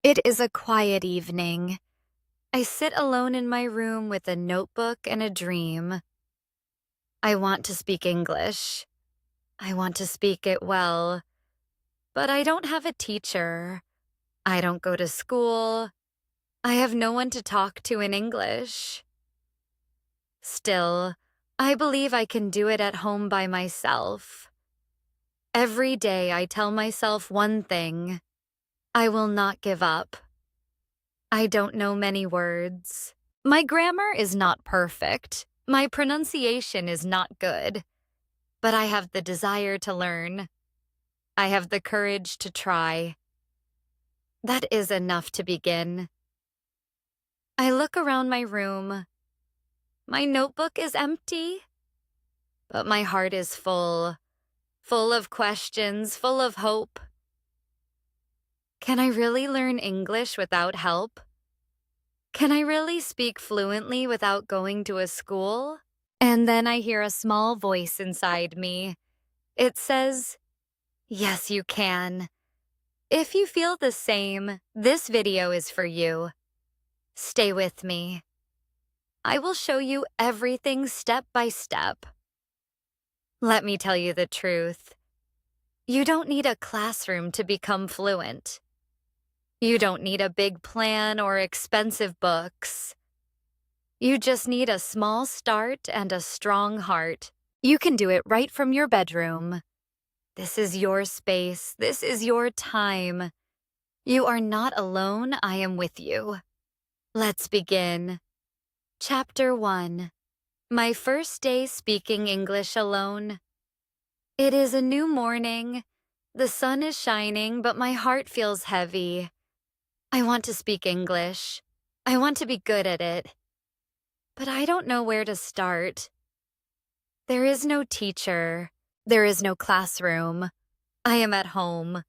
It is a quiet evening. I sit alone in my room with a notebook and a dream. I want to speak English. I want to speak it well, but I don't have a teacher. I don't go to school. I have no one to talk to in English. Still, I believe I can do it at home by myself. Every day I tell myself one thing: I will not give up. I don't know many words. My grammar is not perfect. My pronunciation is not good. But I have the desire to learn. I have the courage to try. That is enough to begin. I look around my room. My notebook is empty, but my heart is full of questions, full of hope. Can I really learn English without help? Can I really speak fluently without going to a school? And then I hear a small voice inside me. It says, "Yes, you can." If you feel the same, this video is for you. Stay with me. I will show you everything step by step. Let me tell you the truth. You don't need a classroom to become fluent. You don't need a big plan or expensive books. You just need a small start and a strong heart. You can do it right from your bedroom. This is your space. This is your time. You are not alone. I am with you. Let's begin. Chapter 1. My first day speaking English alone. It is a new morning. The sun is shining, but my heart feels heavy. I want to speak English. I want to be good at it. But I don't know where to start. There is no teacher. There is no classroom. I am at home.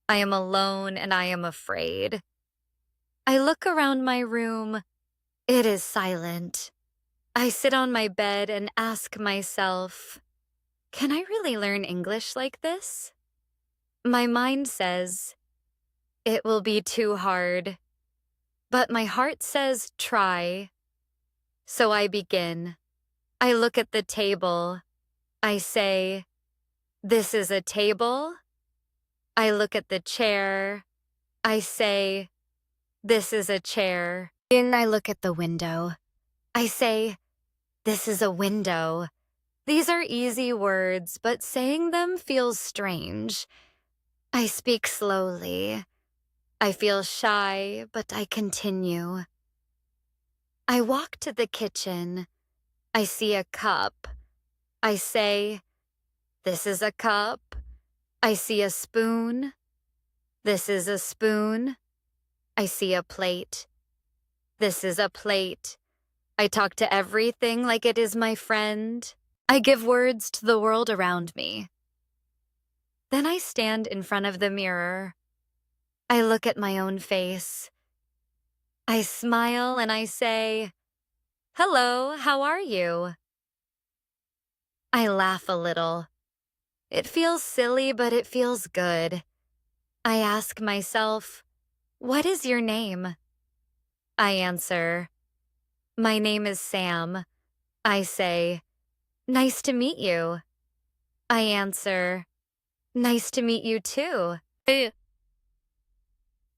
I am alone and I am afraid. I look around my room. It is silent. I sit on my bed and ask myself, can I really learn English like this? My mind says, it will be too hard. But my heart says, try. So I begin. I look at the table. I say, this is a table. I look at the chair. I say, this is a chair. Then I look at the window. I say, this is a window. These are easy words, but saying them feels strange. I speak slowly. I feel shy, but I continue. I walk to the kitchen. I see a cup. I say, this is a cup. I see a spoon. This is a spoon. I see a plate. This is a plate. I talk to everything like it is my friend. I give words to the world around me. Then I stand in front of the mirror. I look at my own face. I smile and I say, hello, how are you? I laugh a little. It feels silly, but it feels good. I ask myself, what is your name? I answer, my name is Sam. I say, nice to meet you. I answer, nice to meet you too.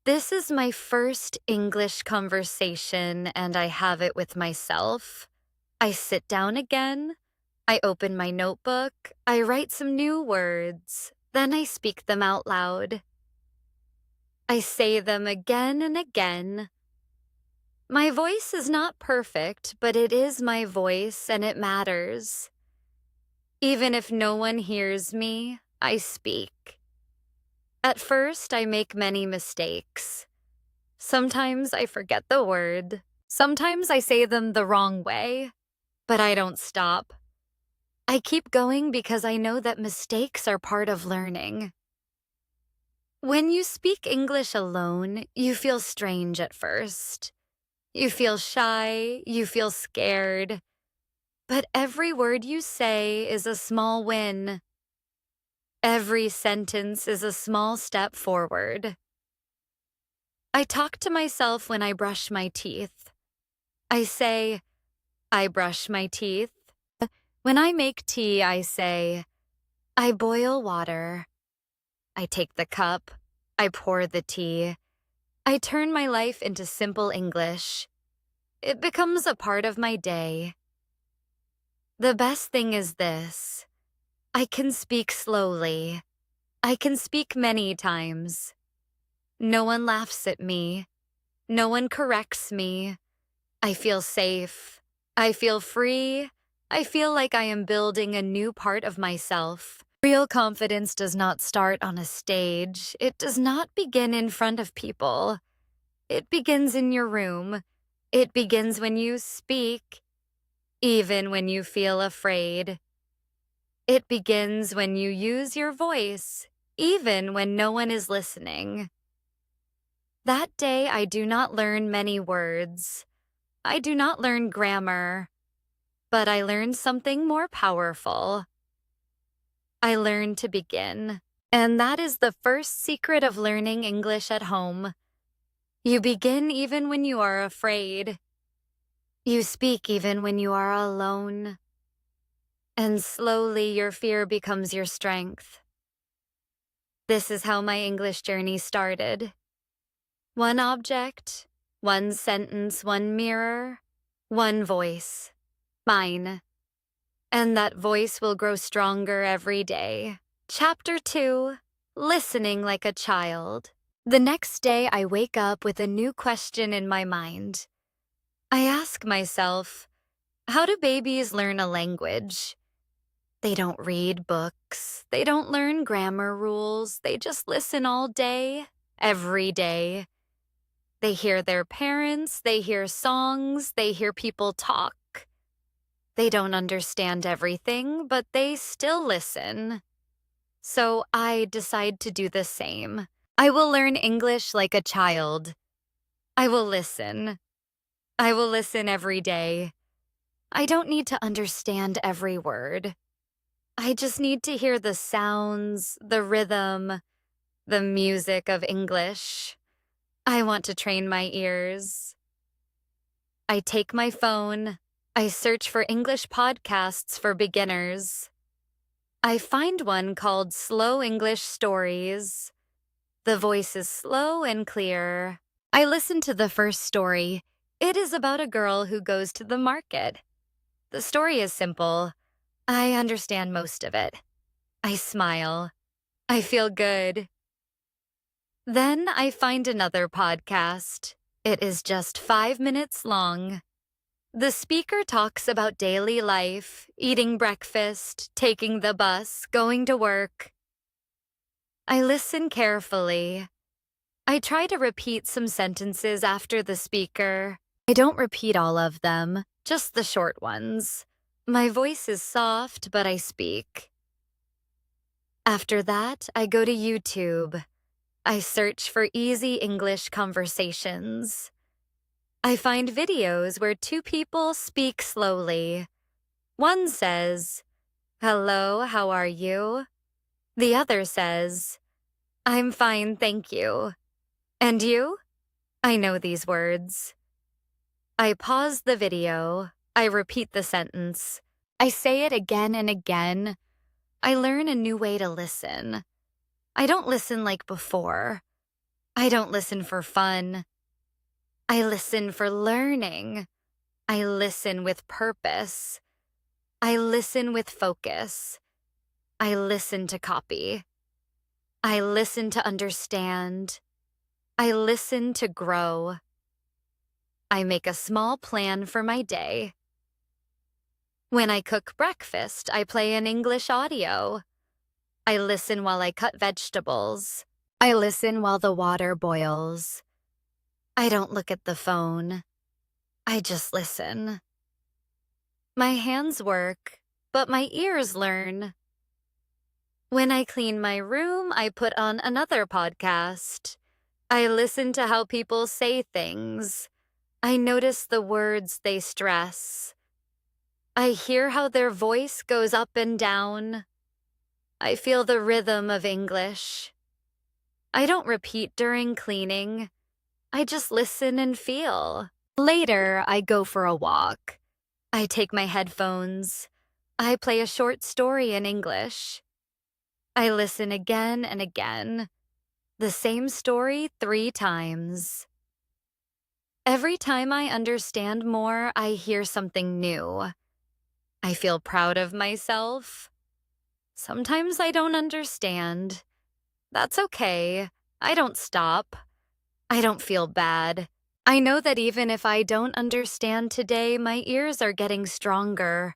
This is my first English conversation, and I have it with myself. I sit down again. I open my notebook. I write some new words. Then I speak them out loud. I say them again and again. My voice is not perfect, but it is my voice and it matters. Even if no one hears me, I speak. At first, I make many mistakes. Sometimes I forget the word. Sometimes I say them the wrong way, but I don't stop. I keep going because I know that mistakes are part of learning. When you speak English alone, you feel strange at first. You feel shy, you feel scared. But every word you say is a small win. Every sentence is a small step forward. I talk to myself when I brush my teeth. I say, I brush my teeth. When I make tea, I say, I boil water. I take the cup. I pour the tea. I turn my life into simple English. It becomes a part of my day. The best thing is this. I can speak slowly. I can speak many times. No one laughs at me. No one corrects me. I feel safe. I feel free. I feel like I am building a new part of myself. Real confidence does not start on a stage. It does not begin in front of people. It begins in your room. It begins when you speak, even when you feel afraid. It begins when you use your voice, even when no one is listening. That day, I do not learn many words. I do not learn grammar, but I learn something more powerful. I learn to begin. And that is the first secret of learning English at home. You begin even when you are afraid. You speak even when you are alone. And slowly your fear becomes your strength. This is how my English journey started. One object, one sentence, one mirror, one voice. Mine. And that voice will grow stronger every day. Chapter 2, Listening Like a Child. The next day, I wake up with a new question in my mind. I ask myself, how do babies learn a language? They don't read books. They don't learn grammar rules. They just listen all day, every day. They hear their parents. They hear songs. They hear people talk. They don't understand everything, but they still listen. So I decide to do the same. I will learn English like a child. I will listen. I will listen every day. I don't need to understand every word. I just need to hear the sounds, the rhythm, the music of English. I want to train my ears. I take my phone. I search for English podcasts for beginners. I find one called Slow English Stories. The voice is slow and clear. I listen to the first story. It is about a girl who goes to the market. The story is simple. I understand most of it. I smile. I feel good. Then I find another podcast. It is just 5 minutes long. The speaker talks about daily life, eating breakfast, taking the bus, going to work. I listen carefully. I try to repeat some sentences after the speaker. I don't repeat all of them, just the short ones. My voice is soft, but I speak. After that, I go to YouTube. I search for easy English conversations. I find videos where two people speak slowly. One says, "Hello, how are you?" The other says, "I'm fine, thank you." And you? I know these words. I pause the video. I repeat the sentence. I say it again and again. I learn a new way to listen. I don't listen like before. I don't listen for fun. I listen for learning. I listen with purpose. I listen with focus. I listen to copy. I listen to understand. I listen to grow. I make a small plan for my day. When I cook breakfast, I play an English audio. I listen while I cut vegetables. I listen while the water boils. I don't look at the phone. I just listen. My hands work, but my ears learn. When I clean my room, I put on another podcast. I listen to how people say things. I notice the words they stress. I hear how their voice goes up and down. I feel the rhythm of English. I don't repeat during cleaning. I just listen and feel. Later, I go for a walk. I take my headphones. I play a short story in English. I listen again and again. The same story 3 times. Every time I understand more, I hear something new. I feel proud of myself. Sometimes I don't understand. That's okay. I don't stop. I don't feel bad. I know that even if I don't understand today, my ears are getting stronger,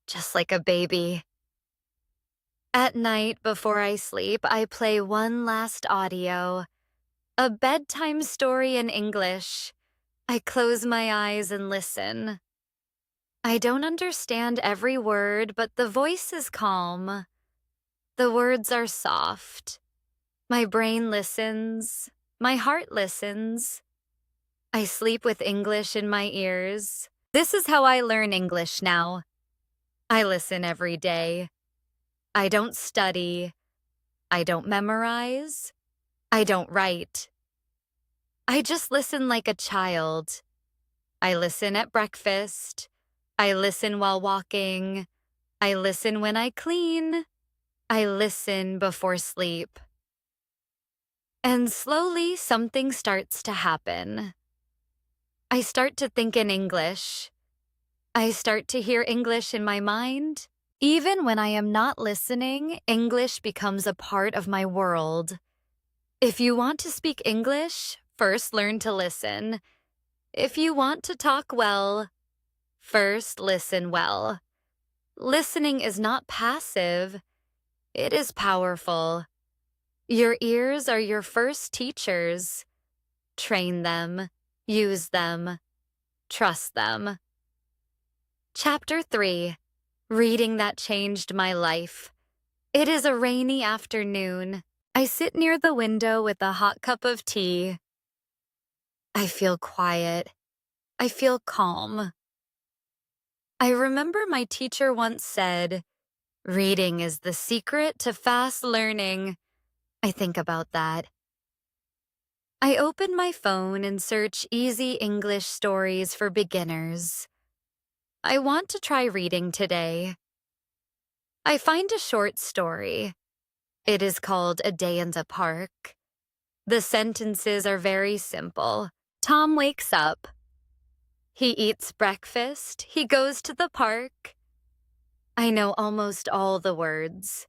just like a baby. At night, before I sleep, I play one last audio, a bedtime story in English. I close my eyes and listen. I don't understand every word, but the voice is calm. The words are soft. My brain listens. My heart listens. I sleep with English in my ears. This is how I learn English now. I listen every day. I don't study. I don't memorize. I don't write. I just listen like a child. I listen at breakfast. I listen while walking. I listen when I clean. I listen before sleep. And slowly something starts to happen. I start to think in English. I start to hear English in my mind. Even when I am not listening, English becomes a part of my world. If you want to speak English, first learn to listen. If you want to talk well, first listen well. Listening is not passive. It is powerful. Your ears are your first teachers. Train them. Use them. Trust them. Chapter 3. Reading that changed my life. It is a rainy afternoon. I sit near the window with a hot cup of tea. I feel quiet. I feel calm. I remember my teacher once said, "Reading is the secret to fast learning." I think about that. I open my phone and search easy English stories for beginners. I want to try reading today. I find a short story. It is called A Day in the Park. The sentences are very simple. Tom wakes up. He eats breakfast. He goes to the park. I know almost all the words.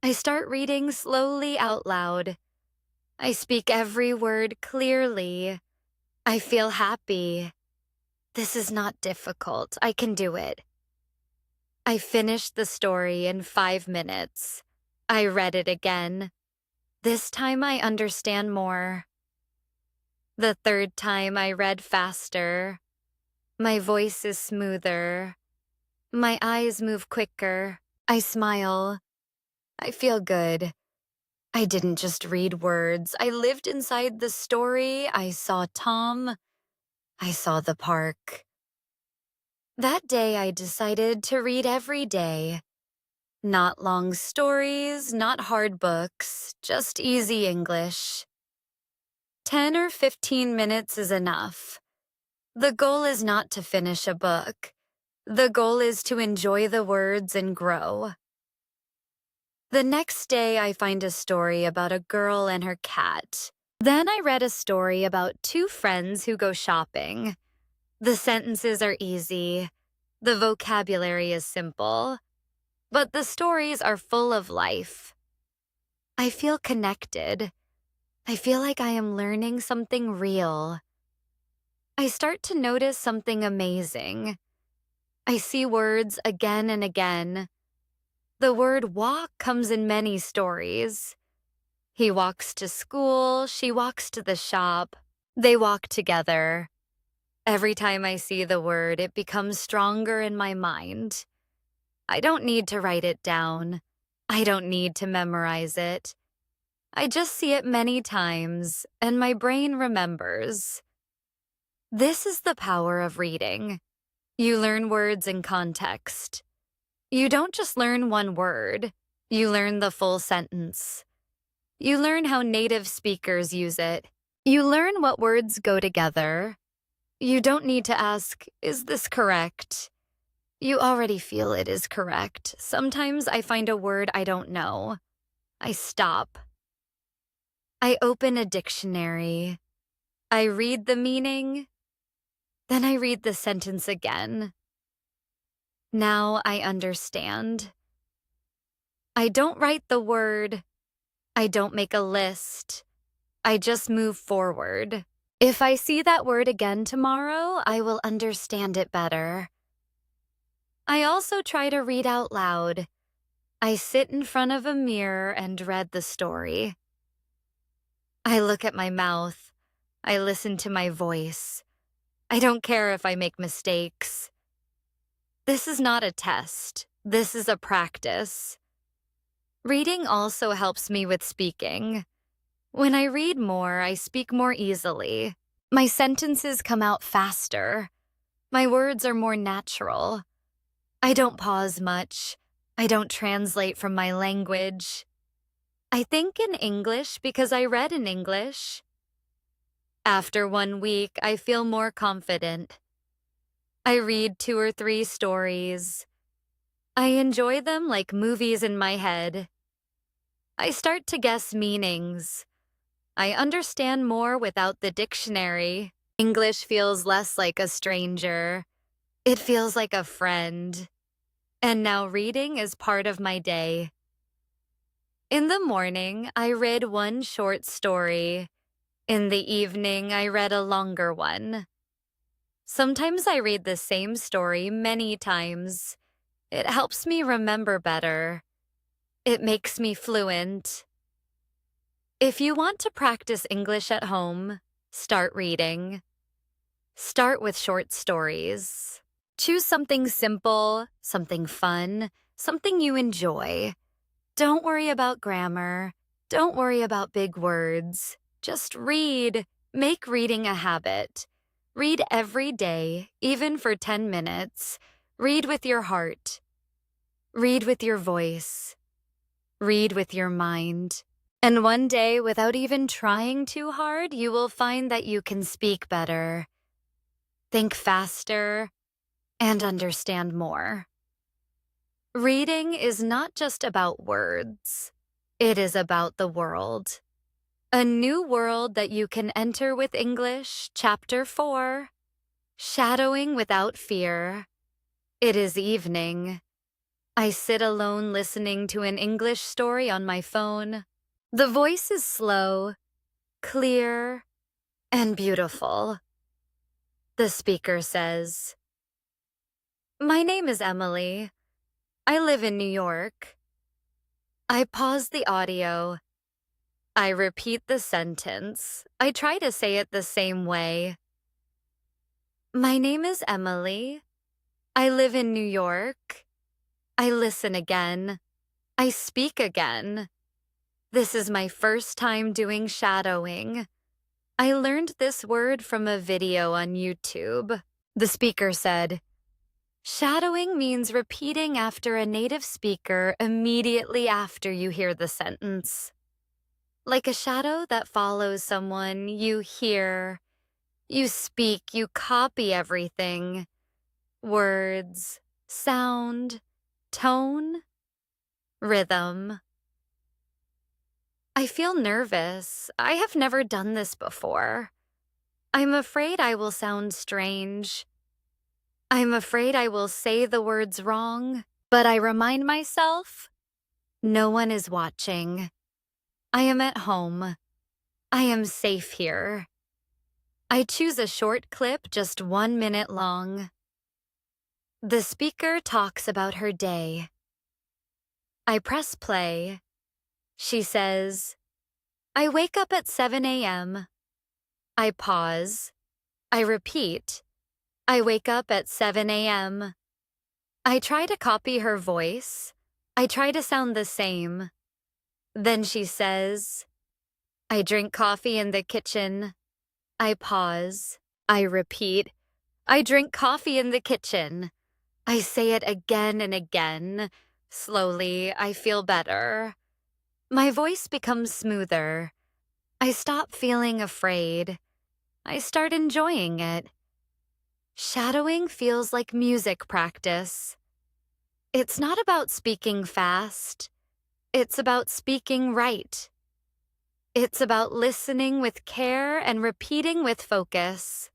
I start reading slowly out loud. I speak every word clearly. I feel happy. This is not difficult. I can do it. I finished the story in 5 minutes. I read it again. This time I understand more. The third time I read faster. My voice is smoother. My eyes move quicker. I smile. I feel good. I didn't just read words. I lived inside the story. I saw Tom. I saw the park. That day I decided to read every day. Not long stories, not hard books, just easy English. 10 or 15 minutes is enough. The goal is not to finish a book. The goal is to enjoy the words and grow. The next day, I find a story about a girl and her cat. Then I read a story about 2 friends who go shopping. The sentences are easy. The vocabulary is simple. But the stories are full of life. I feel connected. I feel like I am learning something real. I start to notice something amazing. I see words again and again. The word walk comes in many stories. He walks to school, she walks to the shop. They walk together. Every time I see the word, it becomes stronger in my mind. I don't need to write it down. I don't need to memorize it. I just see it many times, and my brain remembers. This is the power of reading. You learn words in context. You don't just learn one word. You learn the full sentence. You learn how native speakers use it. You learn what words go together. You don't need to ask, is this correct? You already feel it is correct. Sometimes I find a word I don't know. I stop. I open a dictionary. I read the meaning. Then I read the sentence again. Now I understand. I don't write the word. I don't make a list. I just move forward. If I see that word again tomorrow, I will understand it better. I also try to read out loud. I sit in front of a mirror and read the story. I look at my mouth. I listen to my voice. I don't care if I make mistakes. This is not a test. This is a practice. Reading also helps me with speaking. When I read more, I speak more easily. My sentences come out faster. My words are more natural. I don't pause much. I don't translate from my language. I think in English because I read in English. After 1 week, I feel more confident. I read 2 or 3 stories. I enjoy them like movies in my head. I start to guess meanings. I understand more without the dictionary. English feels less like a stranger. It feels like a friend. And now reading is part of my day. In the morning, I read 1 short story. In the evening, I read a longer one. Sometimes I read the same story many times. It helps me remember better. It makes me fluent. If you want to practice English at home, start reading. Start with short stories. Choose something simple, something fun, something you enjoy. Don't worry about grammar. Don't worry about big words. Just read. Make reading a habit. Read every day, even for 10 minutes. Read with your heart. Read with your voice. Read with your mind. And one day, without even trying too hard, you will find that you can speak better, think faster, and understand more. Reading is not just about words. It is about the world. A new world that you can enter with English, Chapter 4. Shadowing without fear. It is evening. I sit alone listening to an English story on my phone. The voice is slow, clear, and beautiful. The speaker says, "My name is Emily. I live in New York." I pause the audio. I repeat the sentence. I try to say it the same way. "My name is Emily. I live in New York." I listen again. I speak again. This is my first time doing shadowing. I learned this word from a video on YouTube. The speaker said, "Shadowing means repeating after a native speaker immediately after you hear the sentence. Like a shadow that follows someone, you hear, you speak, you copy everything. Words, sound, tone, rhythm." I feel nervous. I have never done this before. I'm afraid I will sound strange. I'm afraid I will say the words wrong, but I remind myself, no one is watching. I am at home. I am safe here. I choose a short clip just 1 minute long. The speaker talks about her day. I press play. She says, "I wake up at 7 a.m. I pause. I repeat. I wake up at 7 a.m. I try to copy her voice. I try to sound the same. Then she says, "I drink coffee in the kitchen." I pause. I repeat. "I drink coffee in the kitchen." I say it again and again. Slowly, I feel better. My voice becomes smoother. I stop feeling afraid. I start enjoying it. Shadowing feels like music practice. It's not about speaking fast. It's about speaking right. It's about listening with care and repeating with focus.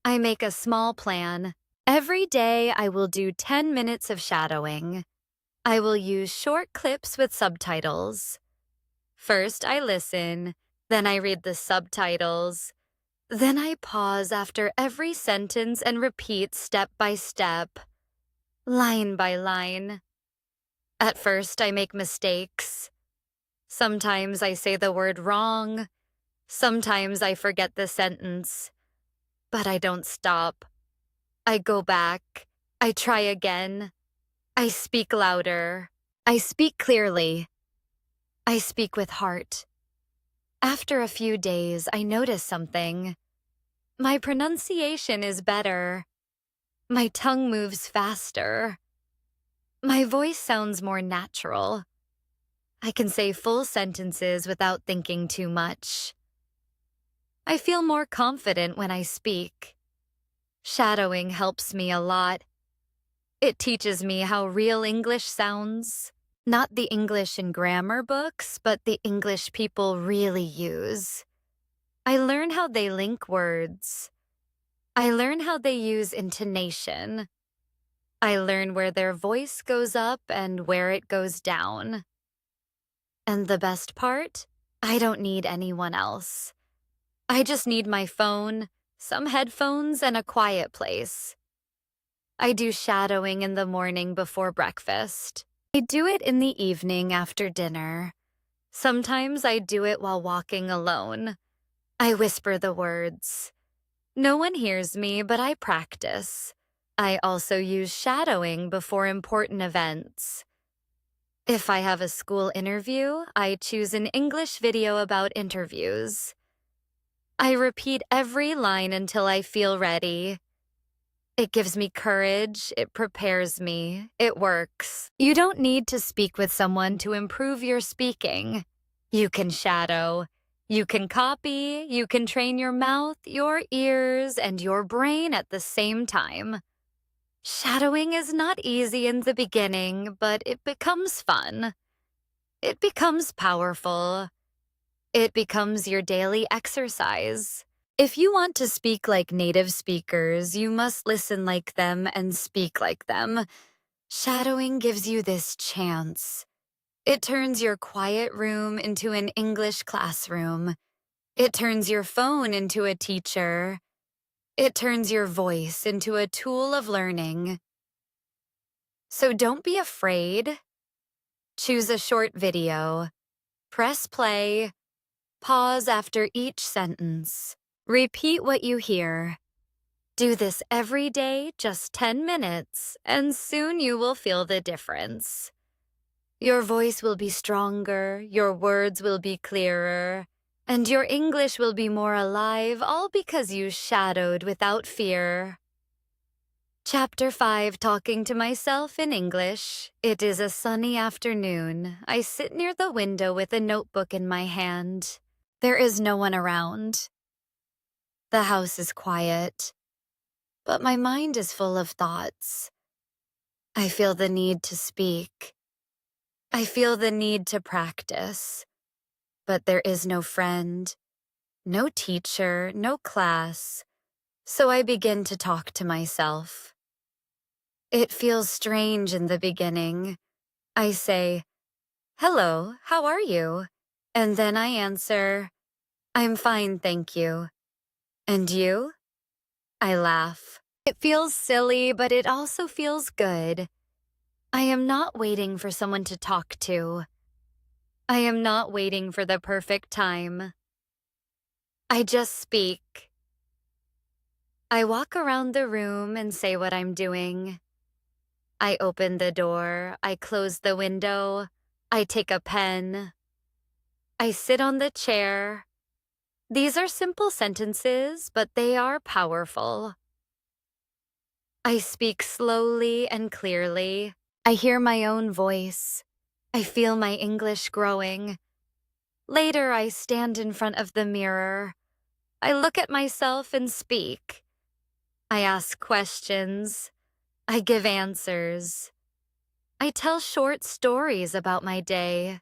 I make a small plan. Every day I will do 10 minutes of shadowing. I will use short clips with subtitles. First I listen, then I read the subtitles. Then I pause after every sentence and repeat step by step, line by line. At first I make mistakes. Sometimes I say the word wrong. Sometimes I forget the sentence. But I don't stop. I go back. I try again. I speak louder. I speak clearly. I speak with heart. After a few days, I notice something. My pronunciation is better. My tongue moves faster. My voice sounds more natural. I can say full sentences without thinking too much. I feel more confident when I speak. Shadowing helps me a lot. It teaches me how real English sounds. Not the English in grammar books, but the English people really use. I learn how they link words. I learn how they use intonation. I learn where their voice goes up and where it goes down. And the best part? I don't need anyone else. I just need my phone, some headphones, and a quiet place. I do shadowing in the morning before breakfast. I do it in the evening after dinner. Sometimes I do it while walking alone. I whisper the words. No one hears me, but I practice. I also use shadowing before important events. If I have a school interview, I choose an English video about interviews. I repeat every line until I feel ready. It gives me courage, it prepares me, it works. You don't need to speak with someone to improve your speaking. You can shadow. You can copy, you can train your mouth, your ears, and your brain at the same time. Shadowing is not easy in the beginning, but it becomes fun. It becomes powerful. It becomes your daily exercise. If you want to speak like native speakers, you must listen like them and speak like them. Shadowing gives you this chance. It turns your quiet room into an English classroom. It turns your phone into a teacher. It turns your voice into a tool of learning. So don't be afraid. Choose a short video. Press play. Pause after each sentence. Repeat what you hear. Do this every day, just 10 minutes, and soon you will feel the difference. Your voice will be stronger, your words will be clearer, and your English will be more alive, all because you shadowed without fear. Chapter 5, Talking to Myself in English. It is a sunny afternoon. I sit near the window with a notebook in my hand. There is no one around. The house is quiet, but my mind is full of thoughts. I feel the need to speak. I feel the need to practice. But there is no friend, no teacher, no class, so I begin to talk to myself. It feels strange in the beginning. I say, "Hello, how are you?" And then I answer, "I'm fine, thank you." "And you?" I laugh. It feels silly, but it also feels good. I am not waiting for someone to talk to. I am not waiting for the perfect time. I just speak. I walk around the room and say what I'm doing. I open the door, I close the window, I take a pen. I sit on the chair. These are simple sentences, but they are powerful. I speak slowly and clearly. I hear my own voice. I feel my English growing. Later, I stand in front of the mirror. I look at myself and speak. I ask questions. I give answers. I tell short stories about my day.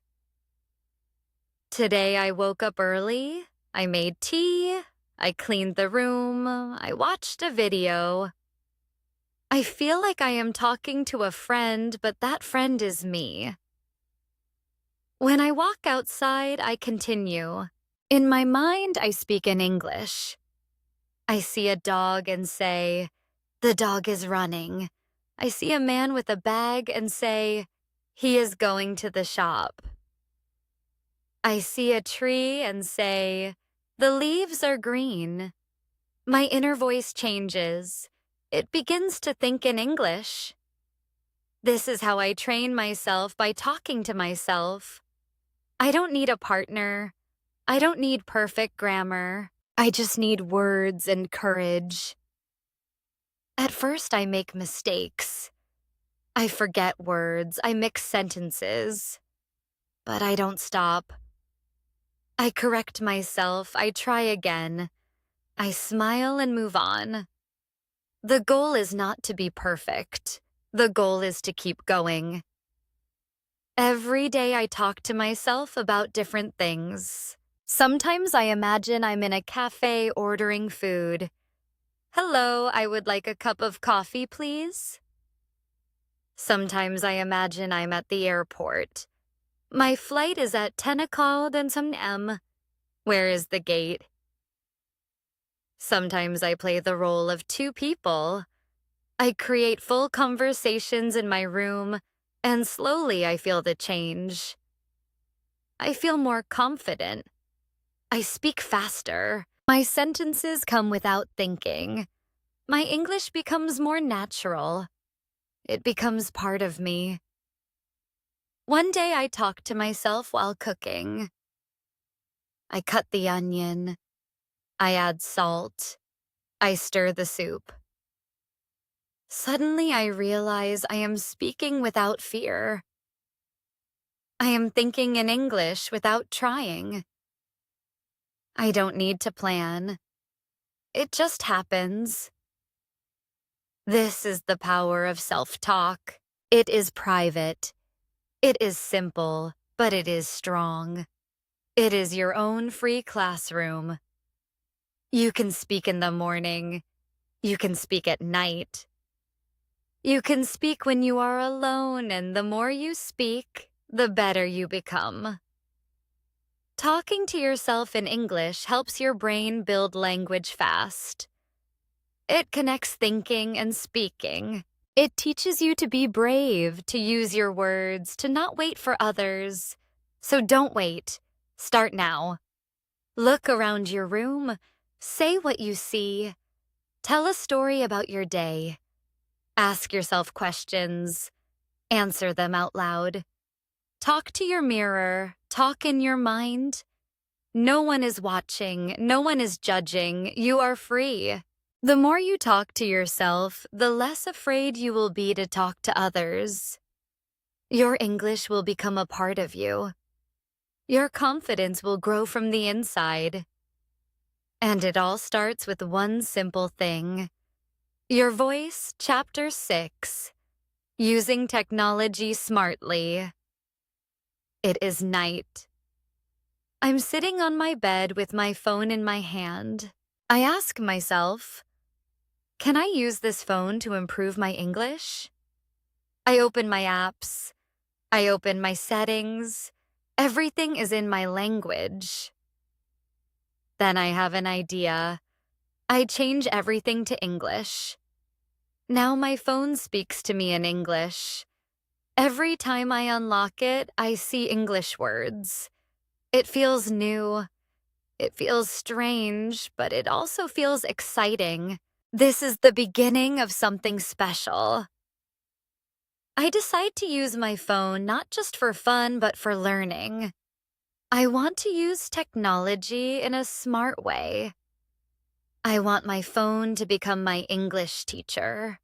Today I woke up early, I made tea, I cleaned the room, I watched a video. I feel like I am talking to a friend, but that friend is me. When I walk outside, I continue. In my mind, I speak in English. I see a dog and say, "The dog is running." I see a man with a bag and say, "He is going to the shop." I see a tree and say, "The leaves are green." My inner voice changes. It begins to think in English. This is how I train myself, by talking to myself. I don't need a partner. I don't need perfect grammar. I just need words and courage. At first, I make mistakes. I forget words. I mix sentences. But I don't stop. I correct myself. I try again. I smile and move on. The goal is not to be perfect. The goal is to keep going. Every day I talk to myself about different things. Sometimes I imagine I'm in a cafe ordering food. "Hello, I would like a cup of coffee, please." Sometimes I imagine I'm at the airport. My flight is at 10:00 m. Where is the gate? Sometimes I play the role of two people. I create full conversations in my room, and slowly I feel the change. I feel more confident. I speak faster. My sentences come without thinking. My English becomes more natural. It becomes part of me. One day I talk to myself while cooking. I cut the onion. I add salt. I stir the soup. Suddenly I realize I am speaking without fear. I am thinking in English without trying. I don't need to plan. It just happens. This is the power of self-talk. It is private. It is simple, but it is strong. It is your own free classroom. You can speak in the morning. You can speak at night. You can speak when you are alone, and the more you speak, the better you become. Talking to yourself in English helps your brain build language fast. It connects thinking and speaking. It teaches you to be brave, to use your words, to not wait for others. So don't wait. Start now. Look around your room. Say what you see. Tell a story about your day. Ask yourself questions. Answer them out loud. Talk to your mirror. Talk in your mind. No one is watching. No one is judging. You are free. The more you talk to yourself, the less afraid you will be to talk to others. Your English will become a part of you. Your confidence will grow from the inside. And it all starts with one simple thing. Your Voice, Chapter 6. Using Technology Smartly. It is night. I'm sitting on my bed with my phone in my hand. I ask myself, can I use this phone to improve my English? I open my apps. I open my settings. Everything is in my language. Then I have an idea. I change everything to English. Now my phone speaks to me in English. Every time I unlock it, I see English words. It feels new. It feels strange, but it also feels exciting. This is the beginning of something special. I decide to use my phone not just for fun, but for learning. I want to use technology in a smart way. I want my phone to become my English teacher.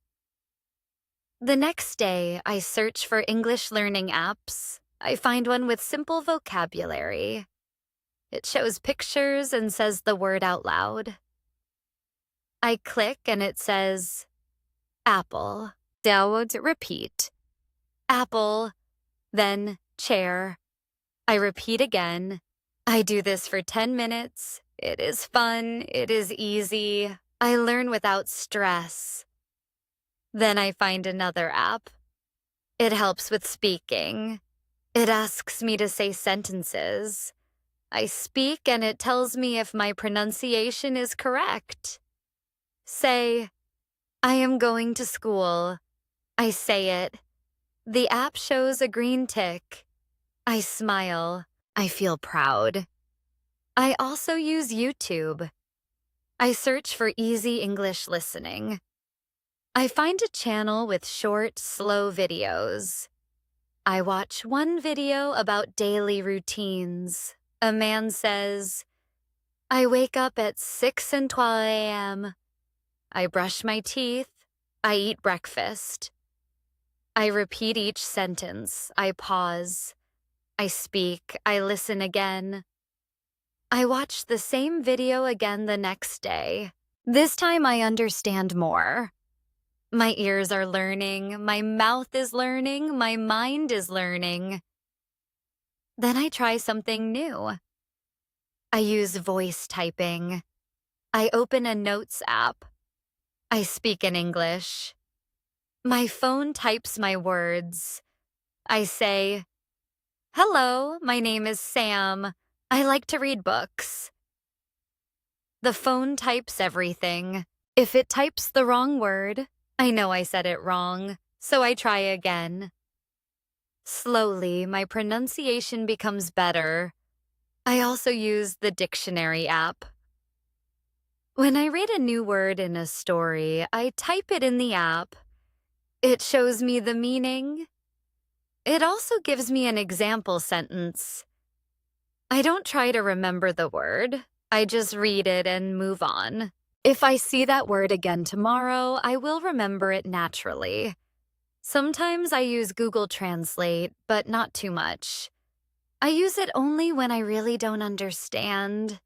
The next day, I search for English learning apps. I find one with simple vocabulary. It shows pictures and says the word out loud. I click and it says, apple. Downward repeat. Apple, then chair. I repeat again. I do this for 10 minutes. It is fun. It is easy. I learn without stress. Then I find another app. It helps with speaking. It asks me to say sentences. I speak and it tells me if my pronunciation is correct. Say, I am going to school. I say it. The app shows a green tick. I smile. I feel proud. I also use YouTube. I search for easy English listening. I find a channel with short, slow videos. I watch one video about daily routines. A man says, I wake up at 6 and 12 a.m. I brush my teeth. I eat breakfast. I repeat each sentence. I pause. I speak. I listen again. I watch the same video again the next day. This time I understand more. My ears are learning, my mouth is learning, my mind is learning. Then I try something new. I use voice typing. I open a notes app. I speak in English. My phone types my words. I say, hello, my name is Sam. I like to read books. The phone types everything. If it types the wrong word, I know I said it wrong, so I try again. Slowly, my pronunciation becomes better. I also use the dictionary app. When I read a new word in a story, I type it in the app. It shows me the meaning. It also gives me an example sentence. I don't try to remember the word. I just read it and move on. If I see that word again tomorrow, I will remember it naturally. Sometimes I use Google Translate, but not too much. I use it only when I really don't understand.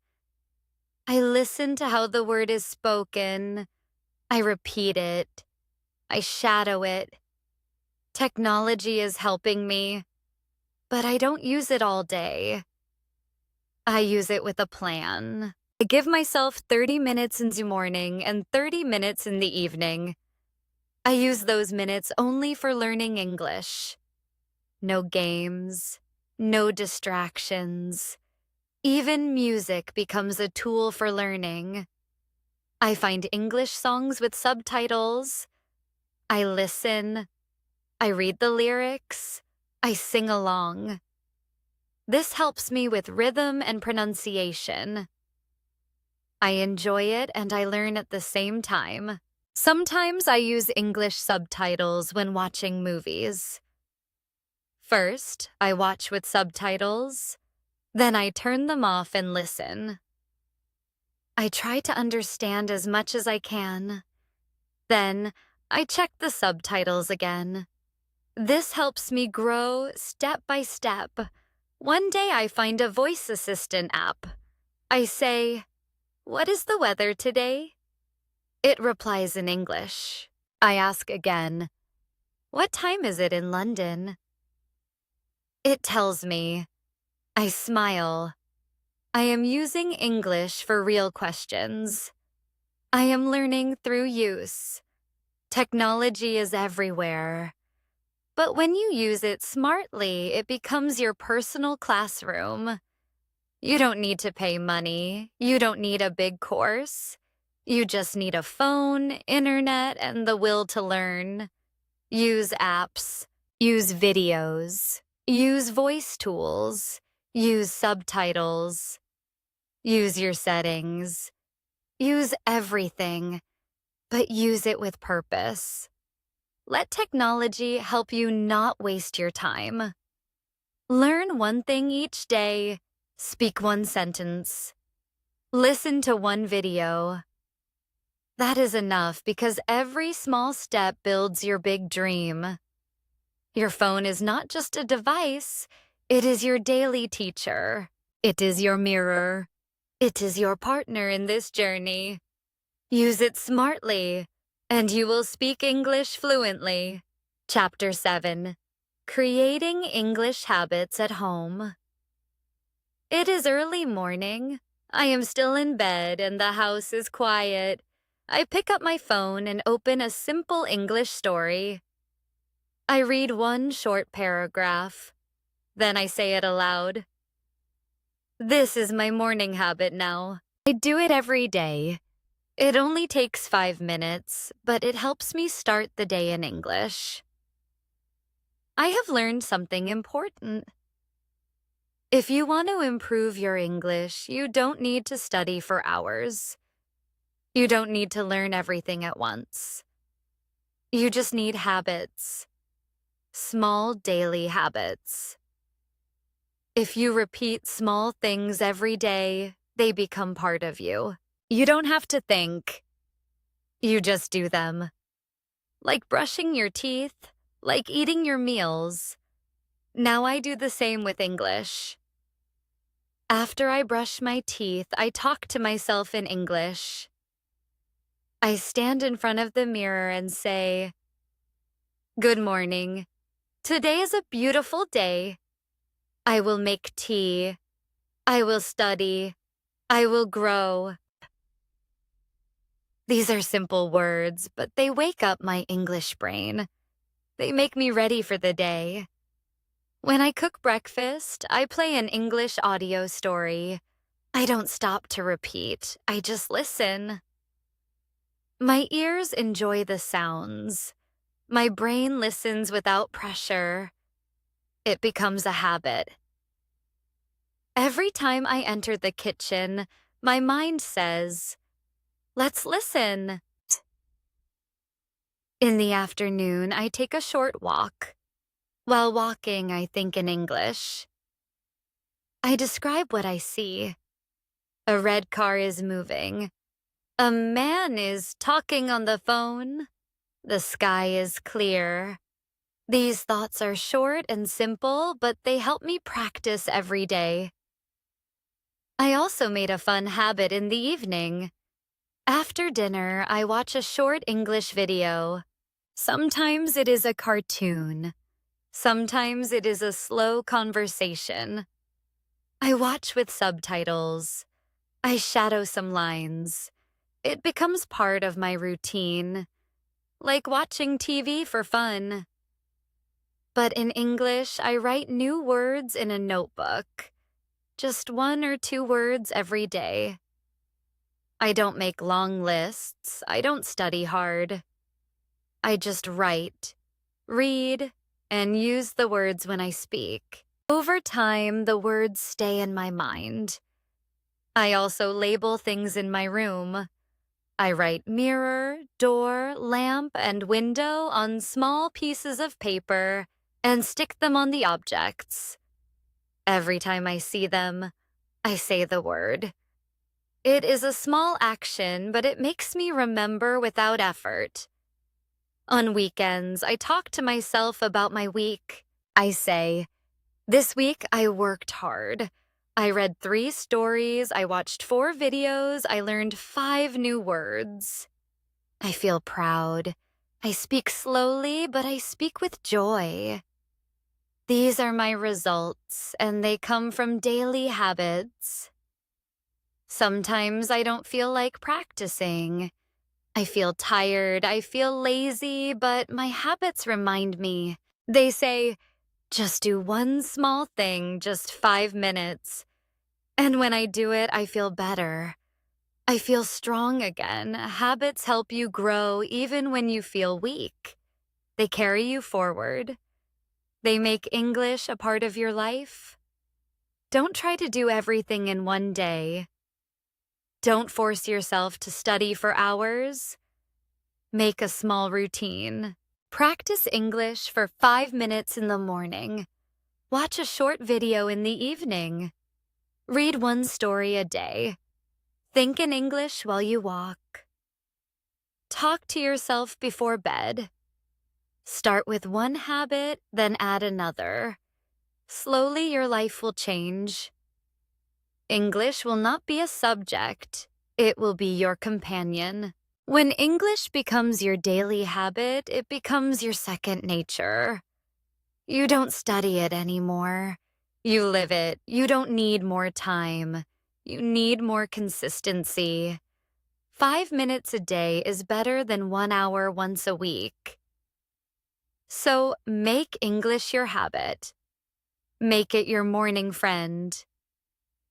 I listen to how the word is spoken. I repeat it. I shadow it. Technology is helping me, but I don't use it all day. I use it with a plan. I give myself 30 minutes in the morning and 30 minutes in the evening. I use those minutes only for learning English. No games, no distractions. Even music becomes a tool for learning. I find English songs with subtitles. I listen. I read the lyrics. I sing along. This helps me with rhythm and pronunciation. I enjoy it and I learn at the same time. Sometimes I use English subtitles when watching movies. First, I watch with subtitles. Then I turn them off and listen. I try to understand as much as I can. Then, I check the subtitles again. This helps me grow step by step. One day I find a voice assistant app. I say, what is the weather today? It replies in English. I ask again, what time is it in London? It tells me. I smile. I am using English for real questions. I am learning through use. Technology is everywhere. But when you use it smartly, it becomes your personal classroom. You don't need to pay money. You don't need a big course. You just need a phone, internet, and the will to learn. Use apps. Use videos. Use voice tools. Use subtitles. Use your settings. Use everything, but use it with purpose. Let technology help you not waste your time. Learn one thing each day. Speak one sentence. Listen to one video. That is enough because every small step builds your big dream. Your phone is not just a device, it is your daily teacher. It is your mirror. It is your partner in this journey. Use it smartly, and you will speak English fluently. Chapter 7. Creating English Habits at Home. It is early morning. I am still in bed and the house is quiet. I pick up my phone and open a simple English story. I read one short paragraph. Then I say it aloud. This is my morning habit now. I do it every day. It only takes 5 minutes, but it helps me start the day in English. I have learned something important. If you want to improve your English, you don't need to study for hours. You don't need to learn everything at once. You just need habits. Small daily habits. If you repeat small things every day, they become part of you. You don't have to think. You just do them. Like brushing your teeth, like eating your meals. Now I do the same with English. After I brush my teeth, I talk to myself in English. I stand in front of the mirror and say, "Good morning. Today is a beautiful day. I will make tea. I will study. I will grow." These are simple words, but they wake up my English brain. They make me ready for the day. When I cook breakfast, I play an English audio story. I don't stop to repeat. I just listen. My ears enjoy the sounds. My brain listens without pressure. It becomes a habit. Every time I enter the kitchen, my mind says, "Let's listen." In the afternoon, I take a short walk. While walking, I think in English. I describe what I see. A red car is moving. A man is talking on the phone. The sky is clear. These thoughts are short and simple, but they help me practice every day. I also made a fun habit in the evening. After dinner, I watch a short English video. Sometimes it is a cartoon. Sometimes it is a slow conversation. I watch with subtitles. I shadow some lines. It becomes part of my routine, like watching TV for fun. But in English, I write new words in a notebook. Just 1 or 2 words every day. I don't make long lists. I don't study hard. I just write, read, and use the words when I speak. Over time, the words stay in my mind. I also label things in my room. I write mirror, door, lamp, and window on small pieces of paper and stick them on the objects. Every time I see them, I say the word. It is a small action, but it makes me remember without effort. On weekends, I talk to myself about my week. I say, "This week I worked hard. I read 3 stories, I watched 4 videos, I learned 5 new words." I feel proud. I speak slowly, but I speak with joy. These are my results, and they come from daily habits. Sometimes I don't feel like practicing. I feel tired, I feel lazy, but my habits remind me. They say, "Just do one small thing, just 5 minutes." And when I do it, I feel better. I feel strong again. Habits help you grow even when you feel weak. They carry you forward. They make English a part of your life. Don't try to do everything in one day. Don't force yourself to study for hours. Make a small routine. Practice English for 5 minutes in the morning. Watch a short video in the evening. Read one story a day. Think in English while you walk. Talk to yourself before bed. Start with one habit, then add another. Slowly, your life will change. English will not be a subject, it will be your companion. When English becomes your daily habit, it becomes your second nature. You don't study it anymore. You live it. You don't need more time. You need more consistency. 5 minutes a day is better than 1 hour once a week. So make English your habit. Make it your morning friend.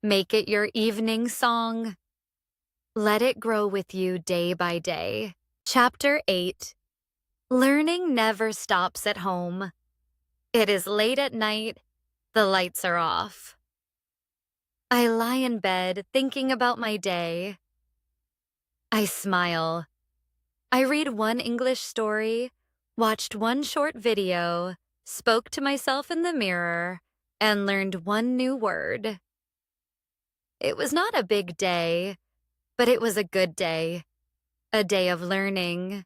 Make it your evening song. Let it grow with you day by day. Chapter 8. Learning never stops at home. It is late at night. The lights are off. I lie in bed thinking about my day. I smile. I read one English story, watched one short video, spoke to myself in the mirror, and learned one new word. It was not a big day, but it was a good day. A day of learning,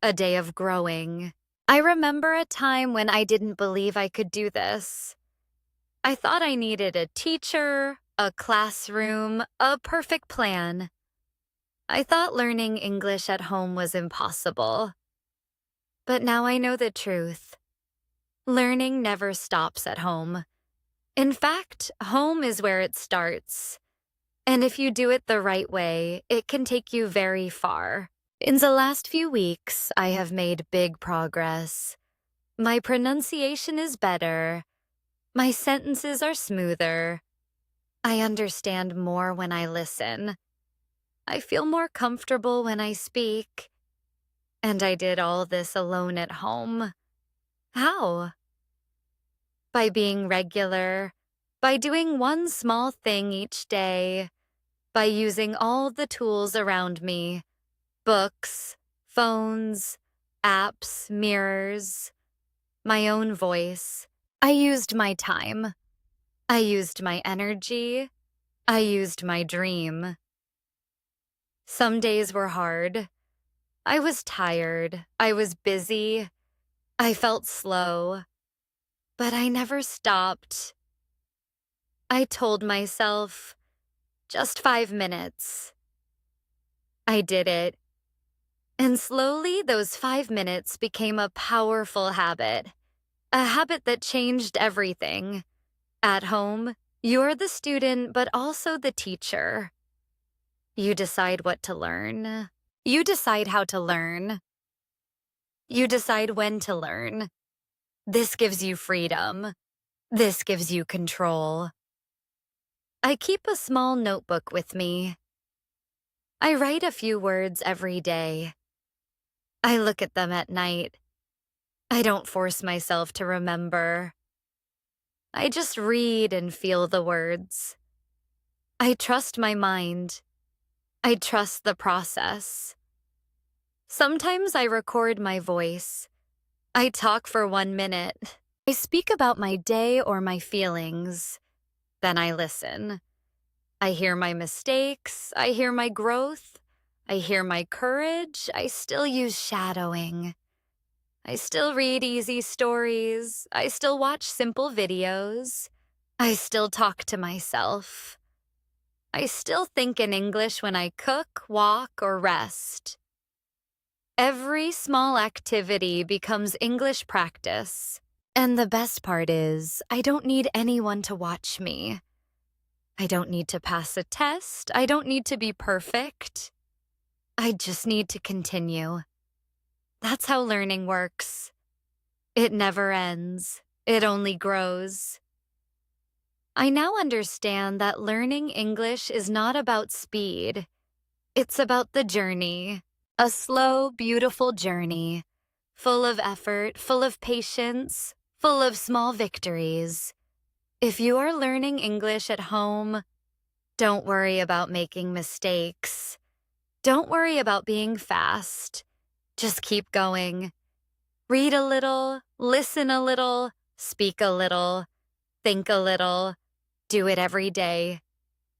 a day of growing. I remember a time when I didn't believe I could do this. I thought I needed a teacher, a classroom, a perfect plan. I thought learning English at home was impossible. But now I know the truth. Learning never stops at home. In fact, home is where it starts. And if you do it the right way, it can take you very far. In the last few weeks, I have made big progress. My pronunciation is better. My sentences are smoother. I understand more when I listen. I feel more comfortable when I speak. And I did all this alone at home. How? By being regular, by doing one small thing each day, by using all the tools around me. Books, phones, apps, mirrors, my own voice. I used my time. I used my energy. I used my dream. Some days were hard. I was tired. I was busy. I felt slow. But I never stopped. I told myself, just 5 minutes. I did it. And slowly, those 5 minutes became a powerful habit, a habit that changed everything. At home, you're the student, but also the teacher. You decide what to learn. You decide how to learn. You decide when to learn. This gives you freedom. This gives you control. I keep a small notebook with me. I write a few words every day. I look at them at night. I don't force myself to remember. I just read and feel the words. I trust my mind. I trust the process. Sometimes I record my voice. I talk for 1 minute. I speak about my day or my feelings. Then I listen. I hear my mistakes. I hear my growth. I hear my courage. I still use shadowing. I still read easy stories. I still watch simple videos. I still talk to myself. I still think in English when I cook, walk, or rest. Every small activity becomes English practice. And the best part is, I don't need anyone to watch me. I don't need to pass a test. I don't need to be perfect. I just need to continue. That's how learning works. It never ends. It only grows. I now understand that learning English is not about speed. It's about the journey. A slow, beautiful journey, full of effort, full of patience, full of small victories. If you are learning English at home, don't worry about making mistakes. Don't worry about being fast. Just keep going. Read a little, listen a little, speak a little, think a little. Do it every day.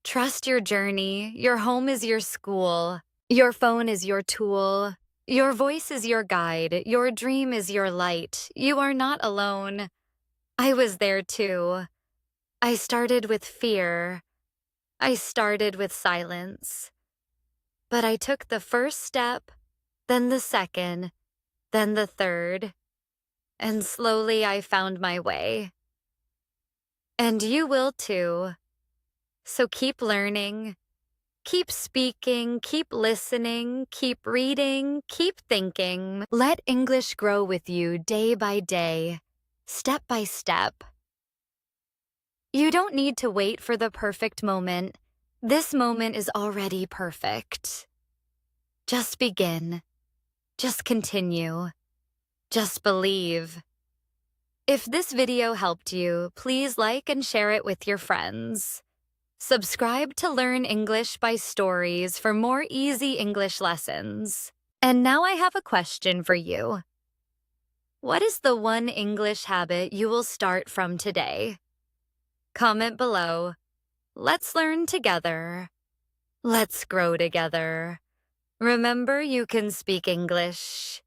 Trust your journey. Your home is your school. Your phone is your tool. Your voice is your guide. Your dream is your light. You are not alone. I was there too. I started with fear. I started with silence, but I took the first step, then the second, then the third, and slowly I found my way. And you will too. So keep learning, keep speaking, keep listening, keep reading, keep thinking. Let English grow with you day by day, step by step. You don't need to wait for the perfect moment. This moment is already perfect. Just begin. Just continue. Just believe. If this video helped you, please like and share it with your friends. Subscribe to Learn English by Stories for more easy English lessons. And now I have a question for you. What is the one English habit you will start from today? Comment below. Let's learn together. Let's grow together. Remember, you can speak English.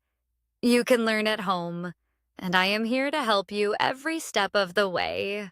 You can learn at home, and I am here to help you every step of the way.